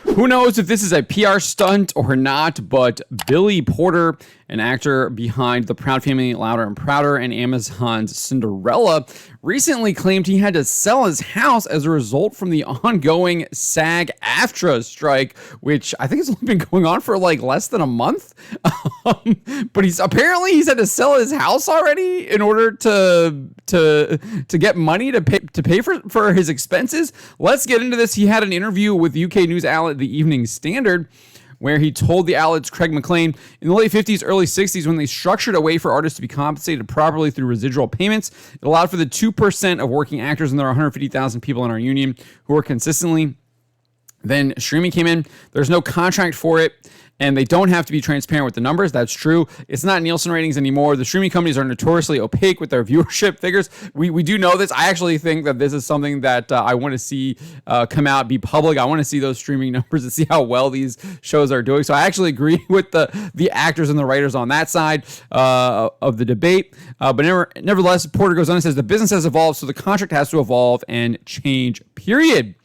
Who knows if this is a PR stunt or not, but Billy Porter, an actor behind The Proud Family, Louder and Prouder, and Amazon's Cinderella, recently claimed he had to sell his house as a result from the ongoing SAG-AFTRA strike, which I think has only been going on for like less than a month. But he's had to sell his house already in order to get money to pay for his expenses. Let's get into this. He had an interview with UK news outlet The Evening Standard, where he told the outlet's Craig McLean in the late 50s, early 60s, when they structured a way for artists to be compensated properly through residual payments, it allowed for the 2% of working actors, and there are 150,000 people in our union who are consistently. Then streaming came in. There's no contract for it, and they don't have to be transparent with the numbers. That's true. It's not Nielsen ratings anymore. The streaming companies are notoriously opaque with their viewership figures. We do know this. I actually think that this is something that I want to see come out, be public. I want to see those streaming numbers to see how well these shows are doing. So I actually agree with the actors and the writers on that side of the debate. But nevertheless, Porter goes on and says the business has evolved, so the contract has to evolve and change, period.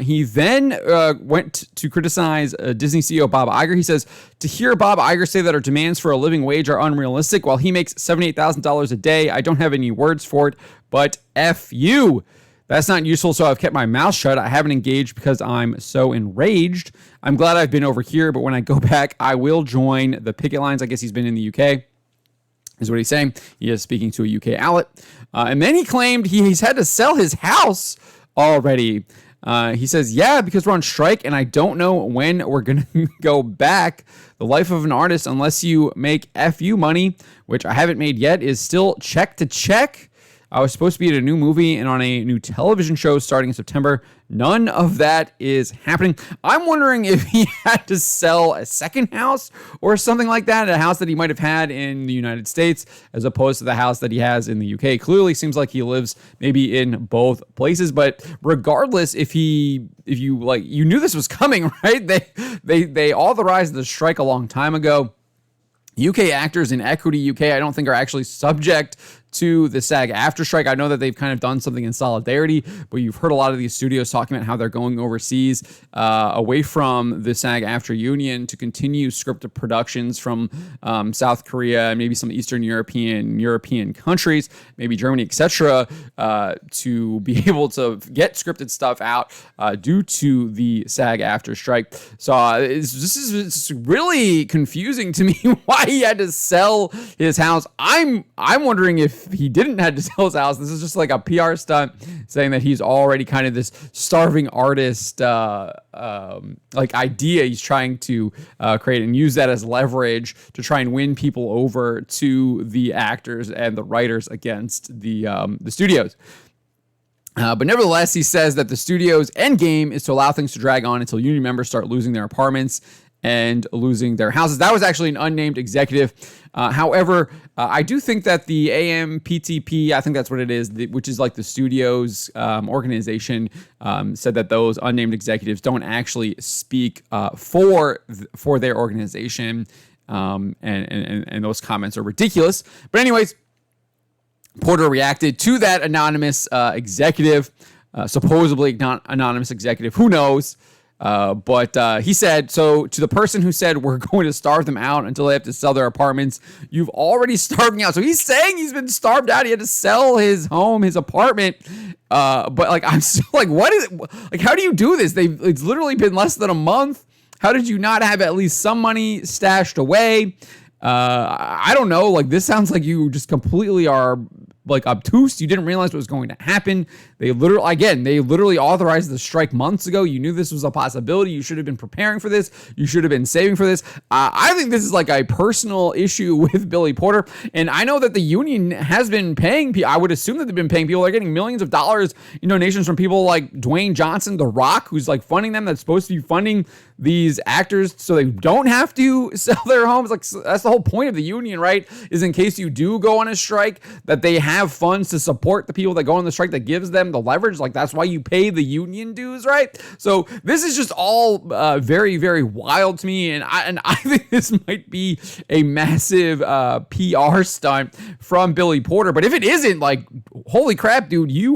He then went to criticize Disney CEO Bob Iger. He says, to hear Bob Iger say that our demands for a living wage are unrealistic while he makes $78,000 a day, I don't have any words for it, but F you. That's not useful, so I've kept my mouth shut. I haven't engaged because I'm so enraged. I'm glad I've been over here, but when I go back, I will join the picket lines. I guess he's been in the UK. Is what he's saying. He is speaking to a UK outlet. And then he claimed he's had to sell his house already. He says, yeah, because we're on strike and I don't know when we're going to go back. The life of an artist, unless you make FU money, which I haven't made yet, is still check to check. I was supposed to be at a new movie and on a new television show starting in September. None of that is happening. I'm wondering if he had to sell a second house or something like that, a house that he might have had in the United States as opposed to the house that he has in the UK. Clearly seems like he lives maybe in both places, but regardless, if you knew this was coming, right? They authorized the strike a long time ago. UK actors in Equity UK, I don't think are actually subject to the SAG-AFTRA strike. I know that they've kind of done something in solidarity, but you've heard a lot of these studios talking about how they're going overseas, away from the SAG-AFTRA union to continue scripted productions from South Korea and maybe some Eastern European countries, maybe Germany, etc., to be able to get scripted stuff out due to the SAG-AFTRA strike. So it's really confusing to me why he had to sell his house. I'm wondering if he didn't have to sell his house. This is just like a PR stunt saying that he's already kind of this starving artist like idea he's trying to create and use that as leverage to try and win people over to the actors and the writers against the studios. But nevertheless, he says that the studio's end game is to allow things to drag on until union members start losing their apartments and losing their houses. That was actually an unnamed executive. However, I do think that the AMPTP, I think that's what it is, which is like the studio's organization, said that those unnamed executives don't actually speak for their organization, and those comments are ridiculous. But anyways, Porter reacted to that anonymous executive, supposedly anonymous executive. Who knows? But he said, so to the person who said we're going to starve them out until they have to sell their apartments, you've already starved me out. So he's saying he's been starved out. He had to sell his home, his apartment. But like, I'm still like, what is it? Like, how do you do this? It's literally been less than a month. How did you not have at least some money stashed away? I don't know. Like, this sounds like you just completely are like obtuse. You didn't realize what was going to happen. They literally authorized the strike months ago. You knew this was a possibility. You should have been preparing for this. You should have been saving for this. I think this is like a personal issue with Billy Porter. And I know that the union has been paying people. I would assume that they've been paying people. They're getting millions of dollars in donations from people like Dwayne Johnson, The Rock, who's like funding them. That's supposed to be funding these actors so they don't have to sell their homes. Like, that's the whole point of the union, right? Is in case you do go on a strike, that they have funds to support the people that go on the strike, that gives them the leverage. Like, that's why you pay the union dues, right? So this is just all very, very wild to me. And I think this might be a massive PR stunt from Billy Porter. But if it isn't, like, holy crap, dude, you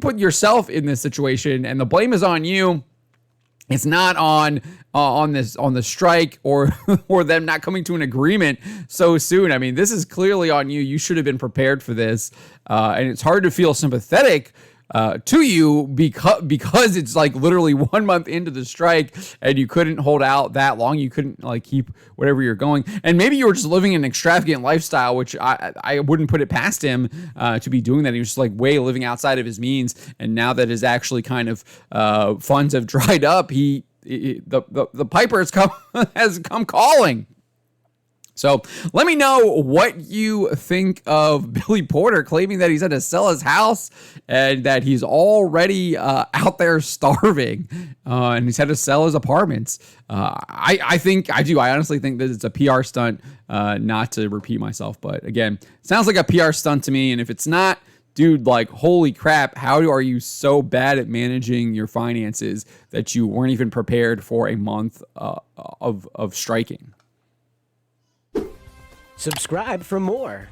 put yourself in this situation and the blame is on you. It's not on the strike or or them not coming to an agreement so soon. I mean, this is clearly on you. You should have been prepared for this, and it's hard to feel sympathetic to you because it's like literally 1 month into the strike and you couldn't hold out that long. You couldn't like keep whatever you're going, and maybe you were just living an extravagant lifestyle, which I wouldn't put it past him to be doing that. He was just like way living outside of his means, and now that his actually kind of funds have dried up, the piper has come calling. So let me know what you think of Billy Porter claiming that he's had to sell his house and that he's already out there starving and he's had to sell his apartments. I honestly think that it's a PR stunt, not to repeat myself. But again, sounds like a PR stunt to me. And if it's not, dude, like, holy crap, how are you so bad at managing your finances that you weren't even prepared for a month of striking? Subscribe for more.